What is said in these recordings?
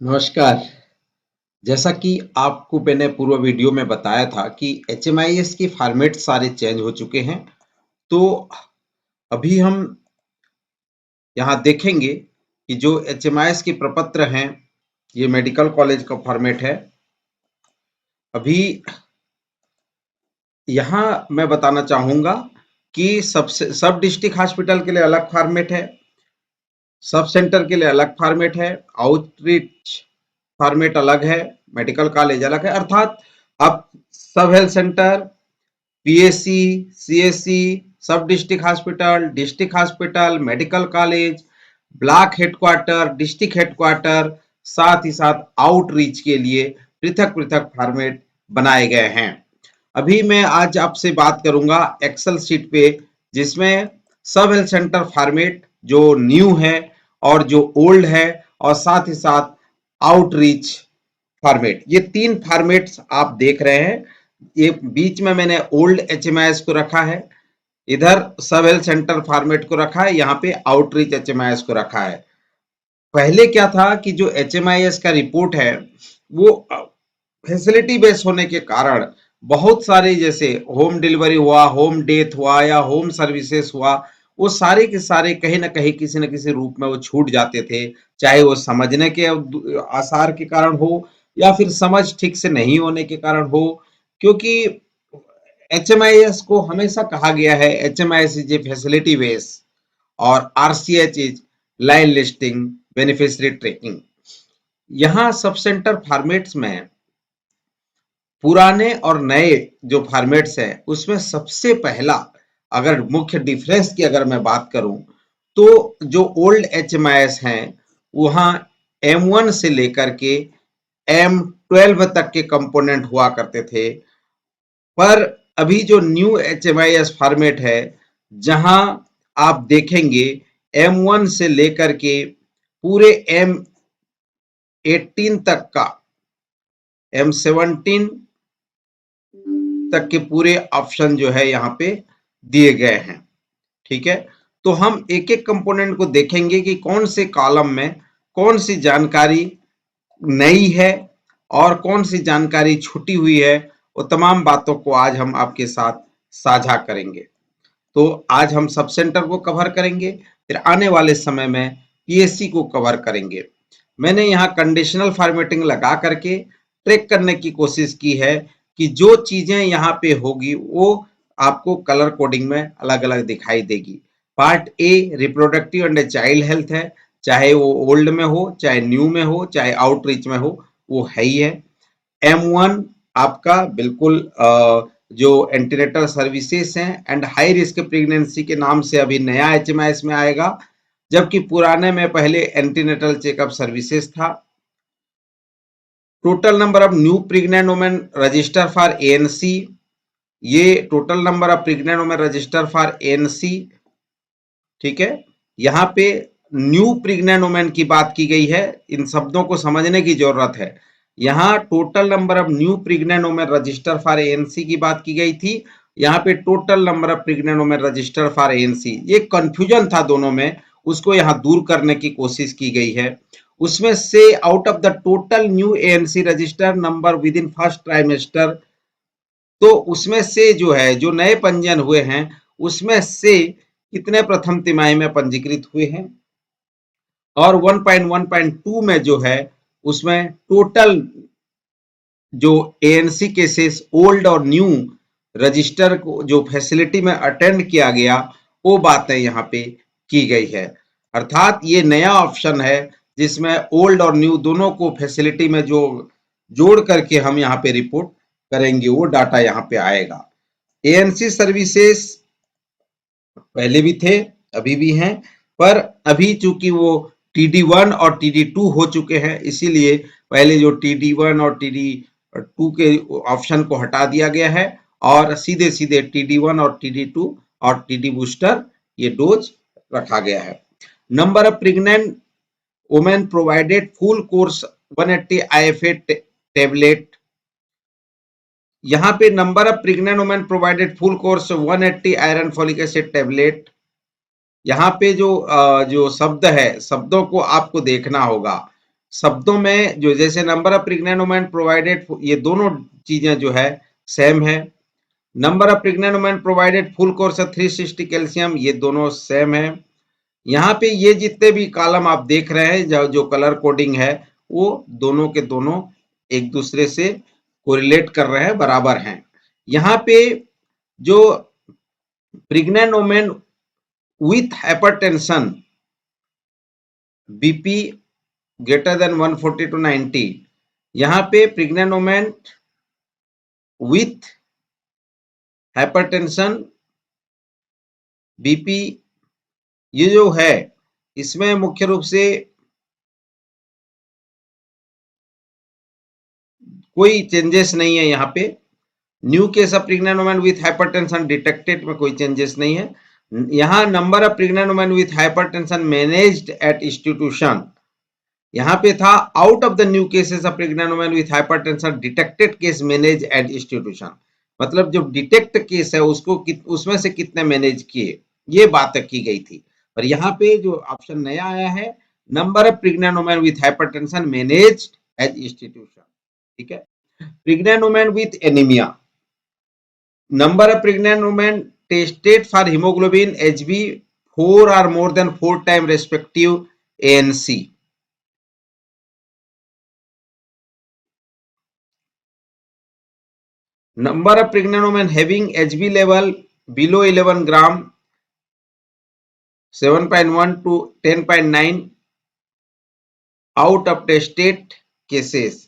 नमस्कार। जैसा कि आपको मैंने पूर्व वीडियो में बताया था कि एचएमआईएस के फॉर्मेट सारे चेंज हो चुके हैं। तो अभी हम यहाँ देखेंगे कि जो एचएमआईएस के प्रपत्र हैं, ये मेडिकल कॉलेज का फॉर्मेट है। अभी यहाँ मैं बताना चाहूँगा कि सब डिस्ट्रिक्ट हॉस्पिटल के लिए अलग फॉर्मेट है, सब सेंटर के लिए अलग फॉर्मेट है, आउटरीच फॉर्मेट अलग है, मेडिकल कॉलेज अलग है। अर्थात अब सब हेल्थ सेंटर, पीएससी, सीएससी, सब district hospital, medical college, block headquarter, district headquarter, साथ ही साथ आउटरीच के लिए पृथक पृथक फॉर्मेट बनाए गए हैं। अभी मैं आज आपसे बात करूंगा एक्सेल शीट पे, जिसमें सब हेल्थ सेंटर फॉर्मेट जो न्यू है और जो ओल्ड है, और साथ ही साथ आउटरीच फॉर्मेट, ये तीन फॉर्मेट्स आप देख रहे हैं। ये बीच में मैंने ओल्ड एचएमआईएस को रखा है, इधर सब हेल्थ सेंटर फॉर्मेट को रखा है, यहाँ पे आउटरीच एचएमआईएस को रखा है। पहले क्या था कि जो एचएमआईएस का रिपोर्ट है वो फैसिलिटी बेस होने के कारण बहुत सारे, जैसे होम डिलीवरी हुआ, होम डेथ हुआ या होम सर्विसेज हुआ, वो सारे के सारे कहीं ना कहीं किसी न किसी रूप में वो छूट जाते थे। चाहे वो समझने के आसार के कारण हो या फिर समझ ठीक से नहीं होने के कारण हो, क्योंकि एचएमआईएस को हमेशा कहा गया है HMIS is a facility base और RCH is line listing beneficiary tracking. यहाँ सब सेंटर फॉर्मेट्स में पुराने और नए जो फॉर्मेट्स हैं उसमें सबसे पहला, अगर मुख्य डिफरेंस की अगर मैं बात करूं, तो जो ओल्ड एचएमआईएस हैं वहां M1 से लेकर के M12 तक के कंपोनेंट हुआ करते थे। पर अभी जो न्यू एचएमआईएस फॉर्मेट है, जहां आप देखेंगे M1 से लेकर के पूरे M18 तक का, M17 तक के पूरे ऑप्शन जो है यहाँ पे दिए गए हैं। ठीक है, तो हम एक एक कंपोनेंट को देखेंगे कि कौन से कॉलम में कौन सी जानकारी नई है और कौन सी जानकारी छूटी हुई है। वो तमाम बातों को आज हम आपके साथ साझा करेंगे। तो आज हम सब सेंटर को कवर करेंगे, फिर आने वाले समय में पीएससी को कवर करेंगे। मैंने यहाँ कंडीशनल फॉर्मेटिंग लगा करके ट्रैक करने की कोशिश की है कि जो चीजें यहाँ पे होगी वो आपको कलर कोडिंग में अलग अलग दिखाई देगी। Part A reproductive and child health है, चाहे वो ओल्ड में हो, चाहे न्यू में हो, चाहे आउटरीच में हो, वो है ही है। M1 आपका बिल्कुल जो एंटीनेटल सर्विसेज हैं एंड हाई रिस्क प्रेगनेंसी के नाम से अभी नया एचएमआईएस में आएगा, जबकि पुराने में पहले एंटीनेटल चेकअप सर्विसेज था। Total number of new pregnant women register for ANC, ये total number of pregnant women register for ANC. ठीक है, यहाँ पे न्यू प्रेग्नेंट वुमेन की बात की गई है, इन शब्दों को समझने की जरूरत है। यहाँ total number of new pregnant women register for ANC की बात की गई थी, यहाँ पे total number of pregnant women register for ANC. ये कंफ्यूजन था दोनों में, उसको यहाँ दूर करने की कोशिश की गई है। उसमें से out of the total new ANC register number with in first trimester, तो उसमें से जो है, जो नए पंजीयन हुए हैं उसमें से कितने प्रथम तिमाही में पंजीकृत हुए हैं, और 1.1.2 में जो है उसमें टोटल जो एएनसी केसेस ओल्ड और न्यू रजिस्टर को जो फैसिलिटी में अटेंड किया गया, वो बातें यहाँ पे की गई है। अर्थात ये नया ऑप्शन है जिसमें ओल्ड और न्यू दोनों को फैसिलिटी में जो जोड़ करके हम यहाँ पे रिपोर्ट करेंगे, वो डाटा यहाँ पे आएगा। एएनसी सर्विसेज पहले भी थे, अभी भी हैं, पर अभी चूंकि वो TD1 और TD2 हो चुके हैं, इसीलिए पहले जो TD1 और TD2 के ऑप्शन को हटा दिया गया है और सीधे सीधे TD1 और TD2 और TD बूस्टर ये डोज रखा गया है। Number of pregnant women provided full course 180 IFA tablet, यहाँ पे number of pregnant women provided full course 180 iron folic acid tablet. यहाँ पे जो जो शब्द है, शब्दों को आपको देखना होगा। शब्दों में जो जैसे number of pregnant women provided, ये दोनों चीजें जो है सेम है। Number of pregnant women provided full course of 360 calcium, ये दोनों सेम है। यहाँ पे ये जितने भी कॉलम आप देख रहे हैं जो कलर कोडिंग है, वो दोनों के दोनों एक दूसरे से कोरिलेट कर रहे हैं, बराबर हैं। यहाँ पे जो pregnant women with hypertension BP greater than 140 to 90, यहाँ पे pregnant women with hypertension BP, ये जो है इसमें मुख्य रूप से कोई चेंजेस नहीं है। यहाँ पे new case of pregnant women with hypertension detected में कोई चेंजेस नहीं है। यहाँ number of pregnant women with hypertension managed at institution, यहाँ पे था out of the new cases of pregnant women with hypertension detected case manage at institution, मतलब जो डिटेक्ट केस है उसको उसमें से कितने मैनेज किए, ये बात की गई थी। और यहाँ पे जो ऑप्शन नया आया है, number of pregnant women with hypertension managed at institution, ठीक है। Pregnant women with anaemia, number of pregnant women tested for hemoglobin HB 4 or more than 4 times respective ANC. Number of pregnant women having HB level below 11 gram 7.1 to 10.9 out of tested cases.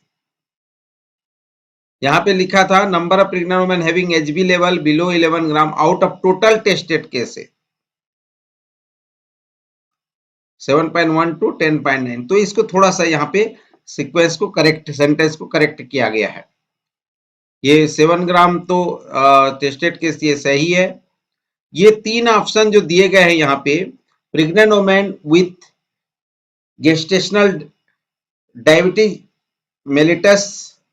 यहाँ पे लिखा था number of pregnant women having Hb level below 11 gram out of total tested cases 7.1 to 10.9। तो इसको थोड़ा सा यहाँ पे सीक्वेंस को करेक्ट, सेंटेंस को करेक्ट किया गया है। ये 7 ग्राम तो टेस्टेड केस ये सही है। ये तीन ऑप्शन जो दिए गए हैं यहाँ पे, pregnant women with gestational diabetes mellitus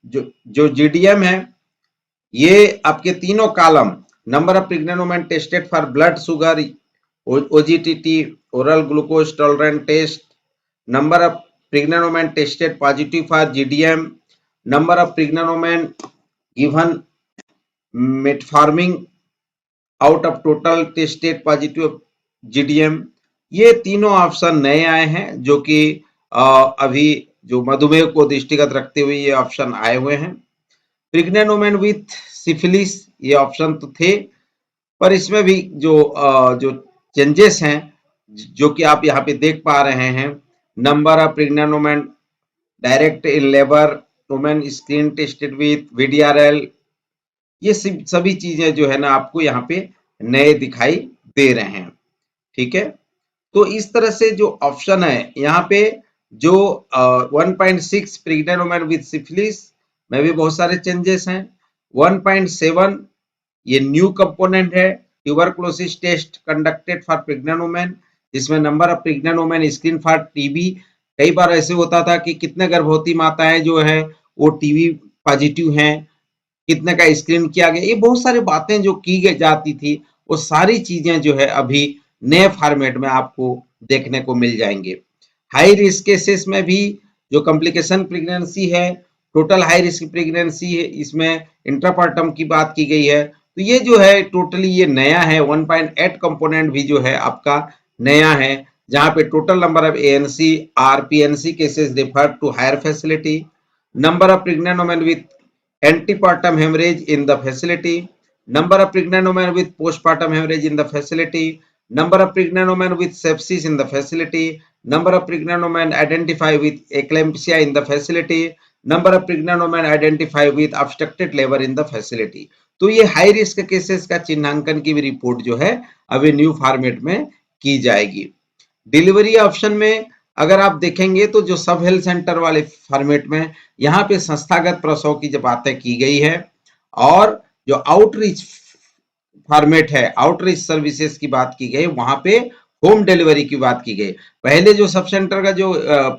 जो जीडीएम है, ये आपके तीनों column number of pregnant women tested for blood sugar OGTT oral glucose tolerant test, number of pregnant women tested positive for GDM, number of pregnant women given metforming out of total tested positive GDM, ये तीनों option नए आए हैं जो कि अभी जो मधुमेह को दृष्टिगत रखते हुए ये ऑप्शन आए हुए हैं। प्रेग्नेंट वुमेन विथ सिफिलिस, ये ऑप्शन तो थे, पर इसमें भी जो चेंजेस हैं जो कि आप यहाँ पे देख पा रहे हैं, number of pregnant women direct in labour, women screen tested with VDRL, ये सभी चीजें जो है ना आपको यहाँ पे नए दिखाई दे रहे हैं, ठीक है। तो इस तरह से जो ऑप्शन है यहाँ पे जो 1.6 प्रेग्नेंट वुमेन विथ सिफिलिस में भी बहुत सारे चेंजेस हैं। 1.7 ये न्यू कंपोनेंट है, tuberculosis test conducted for pregnant women, जिसमें number of pregnant women screen for TB, कई बार ऐसे होता था कि कितने गर्भवती माताएं जो है वो टीबी पॉजिटिव हैं, कितने का स्क्रीन किया गया, ये बहुत सारी बातें जो की जाती थी, वो सारी चीजें जो है अभी नए फॉर्मेट में आपको देखने को मिल जाएंगे। हाई रिस्क केसेस में भी जो कॉम्प्लिकेशन प्रेगनेंसी है, टोटल हाई रिस्क प्रेगनेंसी है, इसमें इंट्रापार्टम की बात की गई है, तो ये जो है टोटली ये नया है। 1.8 कंपोनेंट भी जो है आपका नया है, जहां पे total number of ANC RPNC cases refer to higher facility, number of pregnant women with antepartum hemorrhage in the facility, number of pregnant women with postpartum hemorrhage in the facility, number of pregnant women with sepsis in the facility, number of pregnant women identified with eclampsia in the facility, number of pregnant women identified with obstructed labor in the facility। तो ये high risk cases का चिन्हांकन की भी report जो है अभी new format में की जाएगी। डिलीवरी ऑप्शन में अगर आप देखेंगे तो जो सब हेल्थ सेंटर वाले फॉर्मेट में यहाँ पे संस्थागत प्रसव की जो बातें की गई है, और जो आउटरीच फॉर्मेट है, आउटरीच सर्विसेज की बात की गई, वहां पे होम डिलीवरी की बात की गई। पहले जो सब सेंटर का जो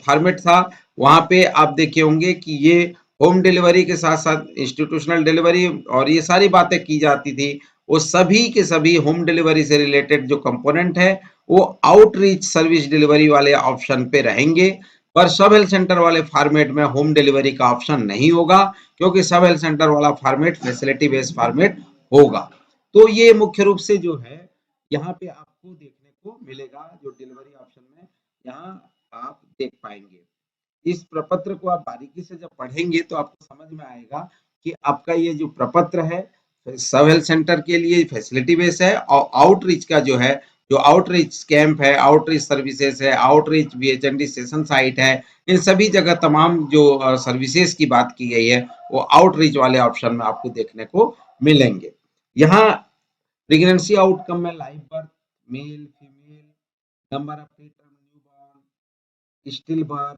फॉर्मेट था वहां पे आप देखे होंगे कि ये होम डिलीवरी के साथ साथ इंस्टीट्यूशनल डिलीवरी और ये सारी बातें की जाती थी, वो सभी के सभी होम डिलीवरी से रिलेटेड जो कंपोनेंट है वो आउटरीच सर्विस डिलीवरी वाले ऑप्शन पे रहेंगे। पर सब हेल्थ सेंटर वाले फॉर्मेट में होम डिलीवरी का ऑप्शन नहीं होगा, क्योंकि सब हेल्थ सेंटर वाला फॉर्मेट फैसिलिटी बेस्ड फॉर्मेट होगा। तो ये मुख्य रूप से जो है यहाँ पे आपको देखने को मिलेगा, जो डिलीवरी ऑप्शन में यहाँ आप देख पाएंगे। इस प्रपत्र को आप बारीकी से जब पढ़ेंगे तो आपको समझ में आएगा कि आपका ये जो प्रपत्र है सब हेल्थ सेंटर के लिए फैसिलिटी बेस है, और आउटरीच का जो है, जो आउटरीच कैंप है, आउटरीच सर्विसेज है, आउटरीच बीएचएनडी सेशन साइट है, इन सभी जगह तमाम जो सर्विसेज की बात की गई है वो आउटरीच वाले ऑप्शन में आपको देखने को मिलेंगे। यहाँ प्रेगनेंसी आउटकम में live birth, male female, number of preterm newborn, still birth,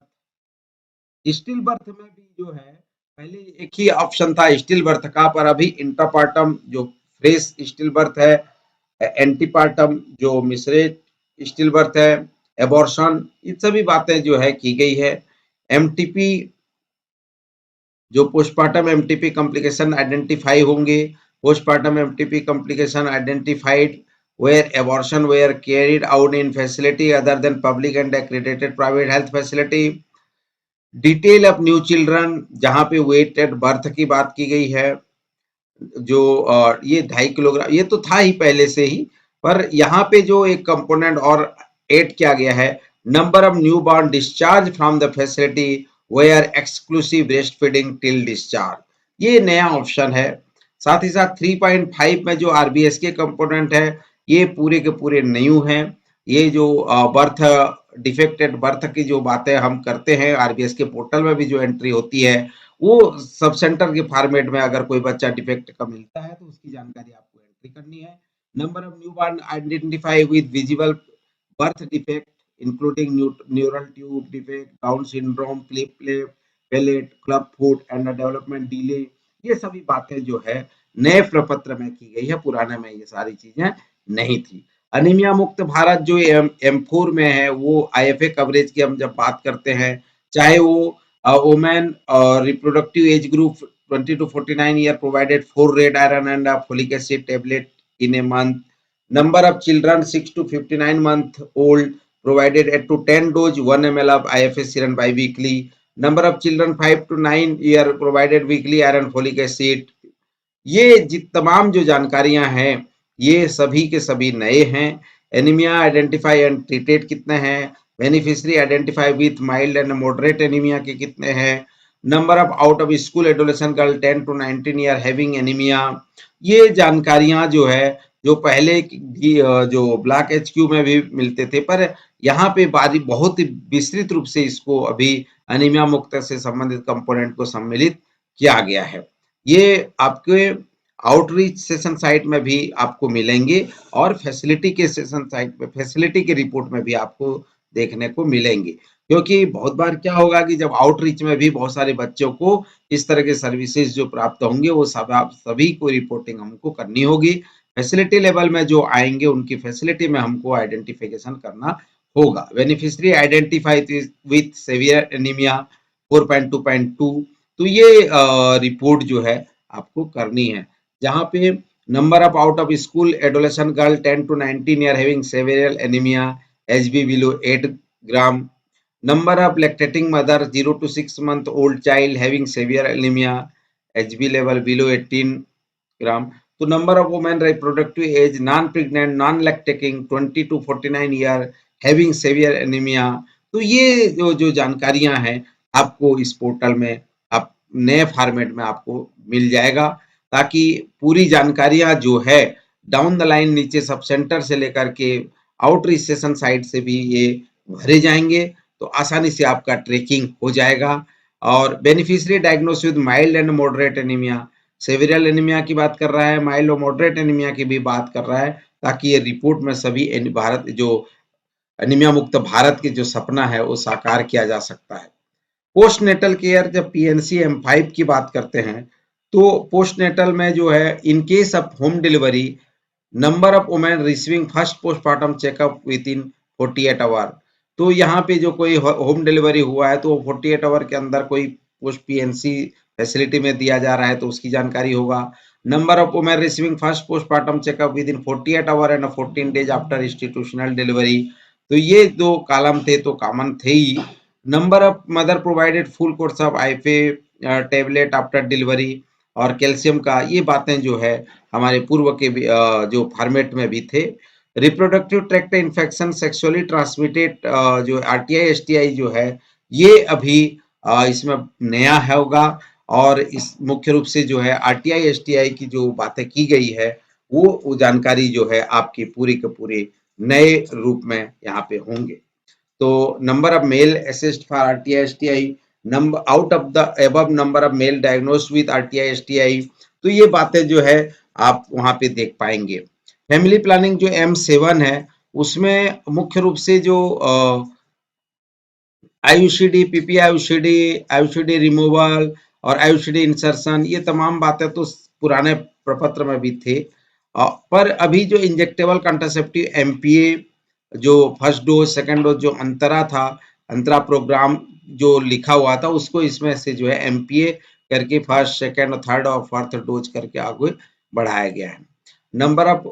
still birth में भी जो है पहले एक ही ऑप्शन था स्टिल बर्थ का, पर अभी इंटरपार्टम जो फ्रेश स्टिल बर्थ है, एंटीपार्टम जो मिश्रित स्टिल बर्थ है, एबॉर्शन, ये सभी बातें जो है की गई है। एमटीपी जो पोस्टमार्टम एमटीपी कॉम्प्लिकेशन आइडेंटिफाई होंगे, postmortem MTP complication identified where abortion were carried out in facility other than public and accredited private health facility। Detail of new children, जहां पे वेट एट बर्थ की बात की गई है, जो ये 2.5 किलोग्राम, ये तो था ही पहले से ही, पर यहाँ पे जो एक कंपोनेंट और ऐड किया गया है, number of new born discharge from the facility where exclusive breast feeding till discharge, ये नया ऑप्शन है। साथ ही साथ 3.5 में जो आरबीएस के कंपोनेंट है, ये पूरे के पूरे न्यू हैं। ये जो बर्थ डिफेक्टेड बर्थ की जो बातें हम करते हैं आरबीएस के पोर्टल में भी जो एंट्री होती है, वो सब सेंटर के फॉर्मेट में अगर कोई बच्चा डिफेक्ट का मिलता है तो उसकी जानकारी आपको एंट्री करनी है। Number of newborn identified with visible birth defect including neural tube defect, Down syndrome, clip palate, club foot and development delay, ये सभी बातें जो है नए प्रपत्र में की गई है, पुराने में ये सारी चीजें नहीं थी। अनीमिया मुक्त भारत जो M4 में है, वो आईएफए कवरेज की हम जब बात करते हैं, चाहे वो women reproductive age group 20 to 49 year provided 4 red iron and a folic acid tablet in a month. Number of children 6 to 59 month old provided 8 to 10 dose 1 ml of IFA serum bi-weekly. Number of children 5 to 9 year provided weekly iron folic acid. ये तमाम जो जानकारियां हैं ये सभी के सभी नए हैं। एनीमिया आइडेंटिफाई एंड ट्रीटेड कितने हैं, beneficiary identify with mild and moderate anaemia के कितने हैं, number of out of school adolescent girl 10 to 19 year having anaemia, ये जानकारियां जो है जो पहले जो ब्लॉक एचक्यू में भी मिलते थे, पर यहाँ पे बारी बहुत ही विस्तृत रूप से इसको अभी एनीमिया मुक्त से संबंधित कंपोनेंट को सम्मिलित किया गया है। ये आपके आउटरीच सेशन साइट में भी आपको मिलेंगे और फैसिलिटी के सेशन साइट पे फैसिलिटी के रिपोर्ट में भी आपको देखने को मिलेंगे, क्योंकि बहुत बार क्या होगा कि जब आउटरीच में भी बहुत सारे बच्चों को इस तरह के सर्विसेज जो प्राप्त होंगे वो सब आप सभी को रिपोर्टिंग हमको करनी होगी। फैसिलिटी लेवल में जो आएंगे उनकी फैसिलिटी में हमको आइडेंटिफिकेशन करना होगा। Beneficiary identify with severe anaemia 4.2.2, तो ये रिपोर्ट जो है आपको करनी है, जहां पे number of out of school adolescent girl 10 to 19 year having severe anaemia HB below 8 gram, number of lactating mother 0 to 6 month old child having severe anemia HB level below 18 gram, तो number of women reproductive age non pregnant non lactating 20 to 49 year having severe anaemia. तो ये जो जानकारियां हैं आपको इस portal में आप नए फॉर्मेट में आपको मिल जाएगा, ताकि पूरी जानकारियां जो है डाउन द लाइन नीचे सब सेंटर से लेकर के आउटरीच सेशन साइट से भी ये भरे जाएंगे, तो आसानी से आपका ट्रैकिंग हो जाएगा। और beneficiary diagnose with mild and moderate anaemia, severe anaemia की बात कर रहा है, माइल्ड और मॉडरेट एनीमिया की भी बात कर रहा है, ताकि ये रिपोर्ट में सभी भारत जो एनीमिया मुक्त भारत के जो सपना है वो साकार किया जा सकता है। पोस्ट नेटल केयर, जब पीएनसी M5 की बात करते हैं तो पोस्ट नेटल में जो है in case of home delivery number of women receiving first postmortem checkup with in 48 hour, तो यहाँ पे जो कोई होम डिलीवरी हुआ है तो 48 आवर के अंदर कोई पोस्ट पीएनसी फैसिलिटी में दिया जा रहा है तो उसकी जानकारी होगा। Number of women receiving first postmortem checkup with in 48 hour and 14 days after institutional delivery, तो ये दो कॉलम थे तो कॉमन थे ही, number of mother provided full course of IFA tablet after delivery और कैल्शियम का, ये बातें जो है हमारे पूर्व के जो फॉर्मेट में भी थे। Reproductive tract infection sexually transmitted जो आरटीआई एसटीआई जो है, ये अभी इसमें नया होगा। और इस मुख्य रूप से जो है आरटीआई एसटीआई की जो बातें की गई है, वो जानकारी जो है आपकी पूरी के पूरे नए रूप में यहाँ पे होंगे। तो number of male assist for RTI STI, number out of the above number of male diagnosed with RTI STI, तो ये बातें जो है आप वहां पे देख पाएंगे। फैमिली प्लानिंग जो M7 है, उसमें मुख्य रूप से जो आयुषडी, पीपी आयुषडी, आयुषडी रिमूवल और आयुषडी इंसर्शन, ये तमाम बातें तो पुराने प्रपत्र में भी थे। पर अभी जो इंजेक्टेबल कंट्रासेप्टिव एमपीए जो फर्स्ट डोज सेकंड डोज जो अंतरा था, अंतरा प्रोग्राम जो लिखा हुआ था, उसको इसमें से जो है एमपीए करके फर्स्ट सेकंड और थर्ड और फोर्थ डोज करके आगे बढ़ाया गया है। Number of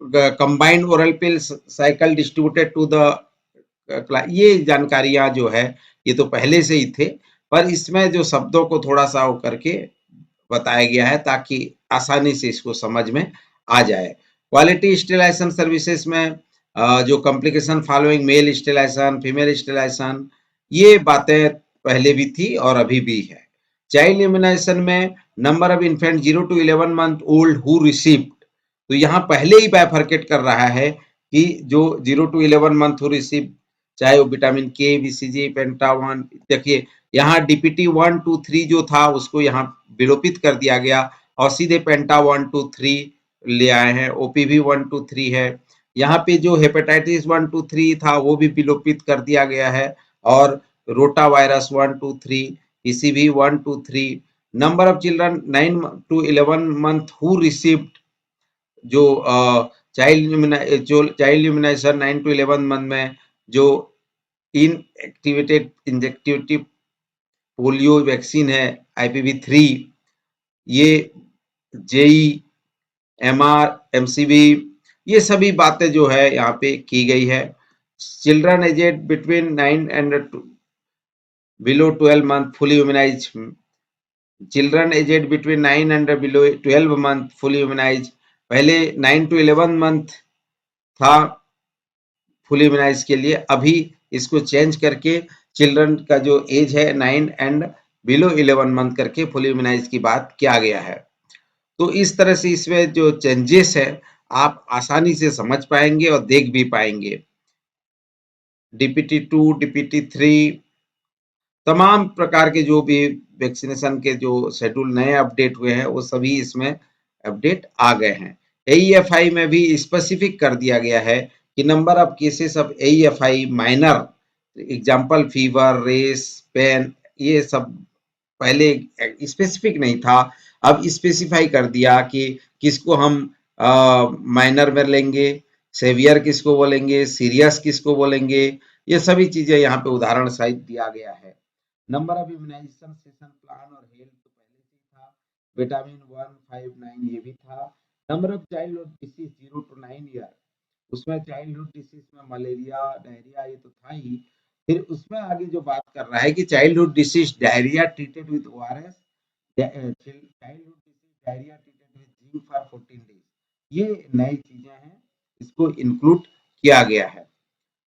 combined oral pill cycle distributed to the, ये जानकारियां जो है ये तो पहले से ही थे, पर इसमें जो शब्दों को थोड़ा सा वो करके बताया गया है ताकि आसानी से इसको समझ में आ जाए। क्वालिटी स्टेलाइजेशन सर्विसेज में जो complication following male sterilisation, female sterilisation, ये बातें पहले भी थी और अभी भी है। चाइल्ड इम्यूनाइजेशन में number of infant 0 to 11 month old who received, तो यहाँ पहले ही बाइफरकेट कर रहा है कि जो 0 to 11 month हु रिसीव, चाहे वो विटामिन के, बीसीजी, पेंटावन, देखिए यहाँ डीपीटी 1 2 3 जो था उसको यहाँ विलोपित कर दिया गया और सीधे पेंटा 1 2 3 ले आए हैं। ओपीवी 1 2 3 है। यहाँ पे जो हेपेटाइटिस 1 2 3 था वो भी विलोपित कर दिया गया है। और rota virus 1 2 3, PCV 1 2 3। Number of children 9 to 11 month who received, जो चाइल्ड इम्यूनाइजेशन 9 to 11 month में जो इनएक्टिवेटेड इंजेक्टिव पोलियो वैक्सीन है IPV3, ये जेई, एमआर, एमसीवी, ये सभी बातें जो है यहाँ पे की गई है। Children aged between 9 and below 12 month fully immunise, children aged between 9 and below 12 month fully immunise, पहले 9 to 11 month था फुल इम्यूनाइज के लिए, अभी इसको चेंज करके चिल्ड्रन का जो एज है 9 and below 11 month करके फुल इम्यूनाइज की बात किया गया है। तो इस तरह से इसमें जो चेंजेस है आप आसानी से समझ पाएंगे और देख भी पाएंगे। DPT2, DPT3, तमाम प्रकार के जो भी वैक्सीनेशन के जो शेड्यूल नए अपडेट हुए हैं वो सभी इसमें अपडेट आ गए हैं। AEFI में भी स्पेसिफिक कर दिया गया है कि number of cases of AEFI minor, example fever, rash, pain, ये सब पहले स्पेसिफिक नहीं था, अब स्पेसिफाई कर दिया कि किसको हम माइनर में लेंगे, सेवियर किसको बोलेंगे, सीरियस किसको बोलेंगे, ये सभी चीजें यहाँ पे उदाहरण सहित दिया गया है। Number of immunisation session plan और हेल्थ तो पहले से ही था। विटामिन 159 ये भी था। Number of childhood disease 0 to 9 year, उसमें चाइल्डहुड डिसीज में मलेरिया, डायरिया, ये तो था ही। फिर उसमें आगे जो बात कर रहा है कि childhood disease diarrhoea treated with ORS, childhood disease diarrhoea treated with zinc for 14 days, ये नई चीजें हैं, इसको इंक्लूड किया गया है।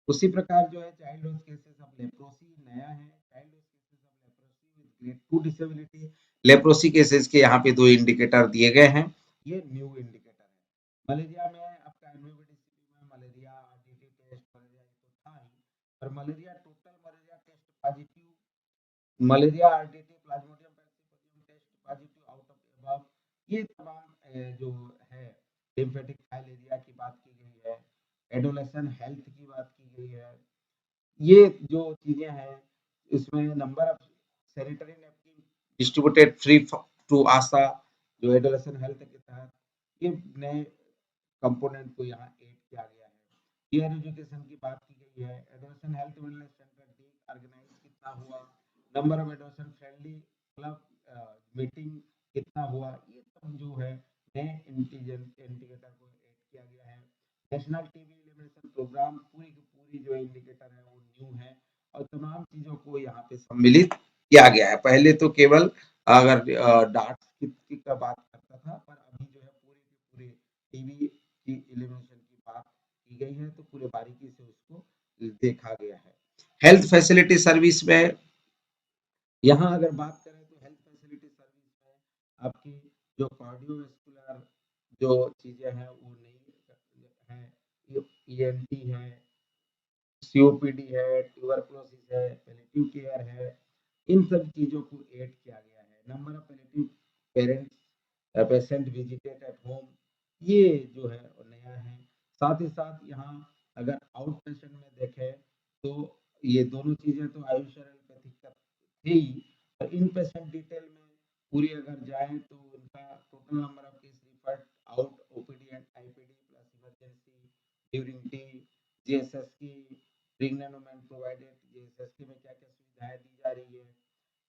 उसी प्रकार जो है चाइल्डहुड केसेस ऑफ लेप्रोसी नया है, childhood cases of leprosy with grade 2 disability, leprosy cases के यहाँ पे दो इंडिकेटर दिए गए हैं, ये न्यू इंडिकेटर है। मलेरिया में आपका एमवीबीडीसी में मलेरिया आरटीटी टेस्ट, मलेरिया ये तो था ही, पर malaria total malaria test positive, malaria RTT plasmodium bacterium test positive out of above, ये तमाम जो है लिम्फेटिक फाइलेरिया की बात की गई है, एडोलेशन हेल्थ की बात की गई है। ये जो चीजें हैं इसमें number of sanitary napkin distributed free to ASHA, जो एडोलेशन हेल्थ के तहत ये नए कंपोनेंट को यहाँ ऐड किया गया है। पीयर एजुकेशन की बात की गई है, adolescent health wellness centre day organise कितना हुआ, number of adolescent friendly club meeting कितना हुआ, ये सब जो है नए इंडिकेटर को ऐड किया गया है। नेशनल टीबी एलिमिनेशन प्रोग्राम पूरी की पूरी जो इंडिकेटर है वो न्यू है और तमाम चीजों को यहाँ पे सम्मिलित किया गया है। पहले तो केवल अगर डार्ट की का बात करता था, पर अभी जो है पूरे के पूरे टीवी की इल्यूमिनेशन की बात की गई है, तो पूरे बारीकी से उसको देखा गया है। हेल्थ फैसिलिटी सर्विस में यहाँ अगर बात करें तो हेल्थ फैसिलिटी सर्विस में आपकी जो कार्डियोवैस्कुलर जो चीजें हैं वो नहीं है, ईएनटी है, सीओपीडी है, ट्यूबरकुलोसिस है, पैलिएटिव केयर है, इन सब चीजों को ऐड किया गया है। Number of palliative parents patient visited at home, ये जो है वो नया है। साथ ही साथ यहाँ अगर आउट पेशेंट में देखें तो ये दोनों चीजें तो आयुष और एलोपैथिक का थी, और इन पेशेंट डिटेल में पूरी अगर जाए तो उनका total number of case referred out OPD and IPD plus emergency during T, GSS की प्रेग्नेंट प्रोवाइडेड, जीएसएसके में क्या क्या सुविधाएं दी जा रही है,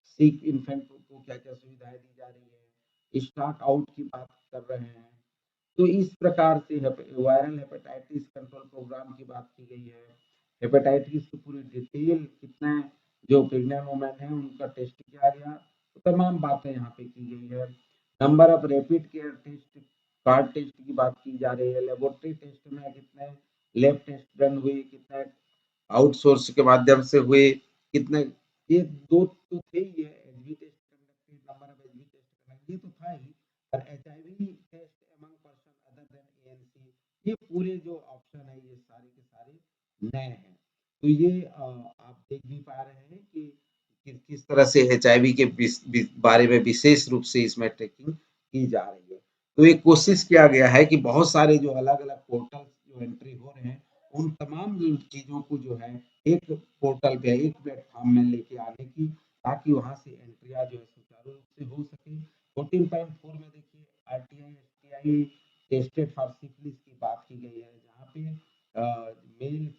सिक इन्फेंट को क्या क्या सुविधाएं दी जा रही है, स्टॉक आउट की बात कर रहे हैं। तो इस प्रकार से वायरल हेपेटाइटिस कंट्रोल प्रोग्राम की बात की गई है। हेपेटाइटिस की पूरी डिटेल कितना जो प्रेग्नेंट वुमेन है उनका टेस्ट किया गया, तो तमाम बातें यहाँ पे की गई है। Number of rapid care test card test की बात की जा रही है। लेबोरेटरी टेस्ट में कितने लैब टेस्ट रन हुए, कितने आउटसोर्स के माध्यम से हुए, कितने, ये दो तो थे ही है, HB test conducted, number of HB test conducted, ये तो था ही, पर HIV test among person other than ANC, ये पूरे जो ऑप्शन है ये सारे के सारे नए हैं। तो ये आप देख भी पा रहे हैं कि किस तरह से एचआईवी के बारे में विशेष रूप से इसमें ट्रैकिंग की जा रही है। तो ये कोशिश किया गया है कि बहुत सारे जो अलग अलग पोर्टल जो एंट्री हो रहे हैं उन तमाम चीजों को जो है एक पोर्टल पे एक प्लेटफॉर्म में लेके आने की, ताकि वहां से एंट्रिया जो है सुचारू रूप से हो सके। 14.4 में देखिए RTI STI tested for syphilis की बात की गई है, जहाँ पे मेल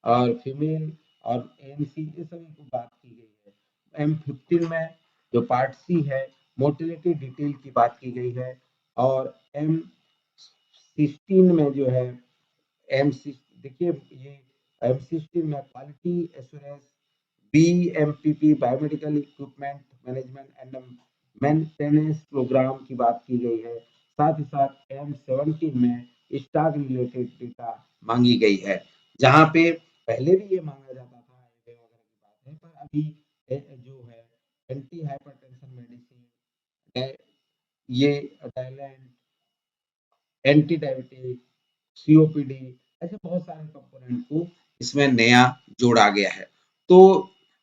और फीमेल और एएनसी ये सभी को बात की गई है। M15 में जो पार्ट सी है मोर्टेलिटी डिटेल की बात की गई है, और M16 में जो है देखिए ये M16 में quality assurance BMPP biomedical equipment management and maintenance programme की बात की गई है। साथ ही साथ M17 में स्टॉक रिलेटेड डेटा मांगी गई है, जहां पे पहले भी ये मांगा जाता था वगैरह की बात है, पर अभी जो है एंटी हाइपरटेंशन मेडिसिन, ये डायलैंड, एंटी डायबिटिक, सीओपीडी, ऐसे बहुत सारे कंपोनेंट को इसमें नया जोड़ा गया है। तो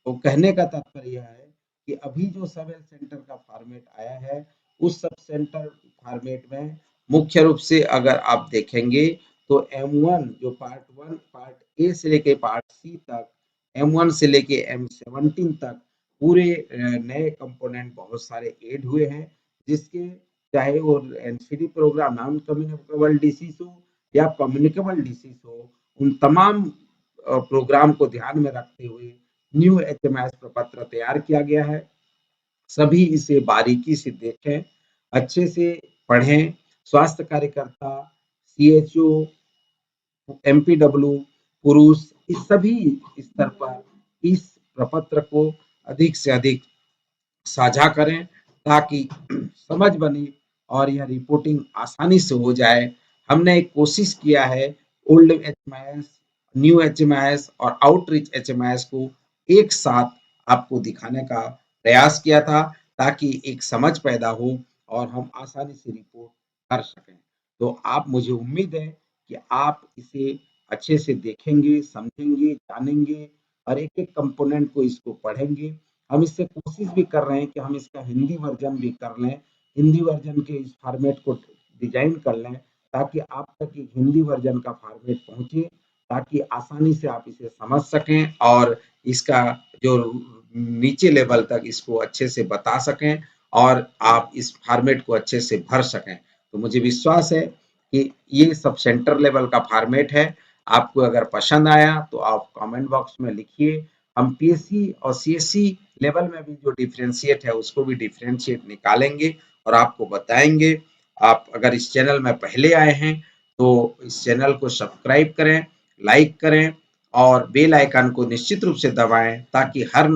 वो कहने का तात्पर्य यह है कि अभी जो सब हेल्थ सेंटर का फॉर्मेट आया है उस सब सेंटर फॉर्मेट में मुख्य रूप से अगर आप देखेंगे तो M1 जो पार्ट 1 पार्ट ए से लेके पार्ट सी तक, M1 से लेके M17 तक पूरे नए कंपोनेंट बहुत सारे ऐड हुए हैं, जिसके चाहे वो NCD programme non communicable disease हो या कम्युनिकेबल डिसीज हो, उन तमाम प्रोग्राम को ध्यान में रखते हुए न्यू एचएमएस प्रपत्र तैयार किया गया है। सभी इसे बारीकी से देखें, अच्छे से पढ़ें। स्वास्थ्य कार्यकर्ता, सीएचओ, एमपीडब्ल्यू, पुरुष, इस सभी स्तर पर इस प्रपत्र को अधिक से अधिक साझा करें, ताकि समझ बने और यह रिपोर्टिंग आसानी से हो जाए। हमने एक कोशिश किया है ओल्ड एचएमआईएस, न्यू एचएमआईएस और आउटरीच एचएमआईएस को एक साथ आपको दिखाने का प्रयास किया था, ताकि एक समझ पैदा हो और हम आसानी से रिपोर्ट कर सकें। तो आप, मुझे उम्मीद है कि आप इसे अच्छे से देखेंगे, समझेंगे, जानेंगे और एक एक कंपोनेंट को इसको पढ़ेंगे। हम इससे कोशिश भी कर रहे हैं कि हम इसका हिंदी वर्जन भी कर लें, हिंदी वर्जन के इस फॉर्मेट को डिजाइन कर लें, ताकि आप तक एक हिंदी वर्जन का फॉर्मेट पहुंचे, ताकि आसानी से आप इसे समझ सकें और इसका जो नीचे लेवल तक इसको अच्छे से बता सकें और आप इस फॉर्मेट को अच्छे से भर सकें। तो मुझे विश्वास है कि ये सब सेंटर लेवल का फॉर्मेट है। आपको अगर पसंद आया तो आप कमेंट बॉक्स में लिखिए। हम पीएससी और सीएससी लेवल में भी जो डिफरेंशिएट है उसको भी डिफरेंशिएट निकालेंगे और आपको बताएंगे। आप अगर इस चैनल में पहले आए हैं तो इस चैनल को सब्सक्राइब करें, लाइक करें और बेल आइकन को निश्चित रूप से दबाएं ताकि हर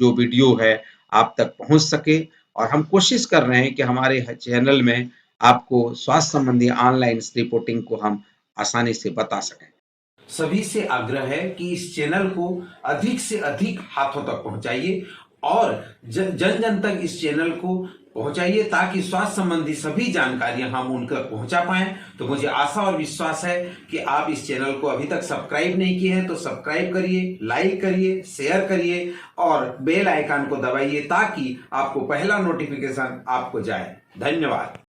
जो वीडियो है आप तक पहुंच सके। और हम कोशिश कर रहे हैं कि हमारे चैनल में आपको स्वास्थ्य संबंधी ऑनलाइन रिपोर्टिंग को हम आसानी से बता सकें। सभी से आग्रह है कि इस चैनल को अधिक से अधिक हाथों तक पहुंचाइए और जन जन तक इस चैनल को पहुंचाइए ताकि स्वास्थ्य संबंधी सभी जानकारियां हम उन तक पहुंचा पाएं। तो मुझे आशा और विश्वास है कि आप इस चैनल को अभी तक सब्सक्राइब नहीं किए हैं तो सब्सक्राइब करिए, लाइक करिए, शेयर करिए और बेल आइकन को दबाइए ताकि आपको पहला नोटिफिकेशन आपको जाए। धन्यवाद।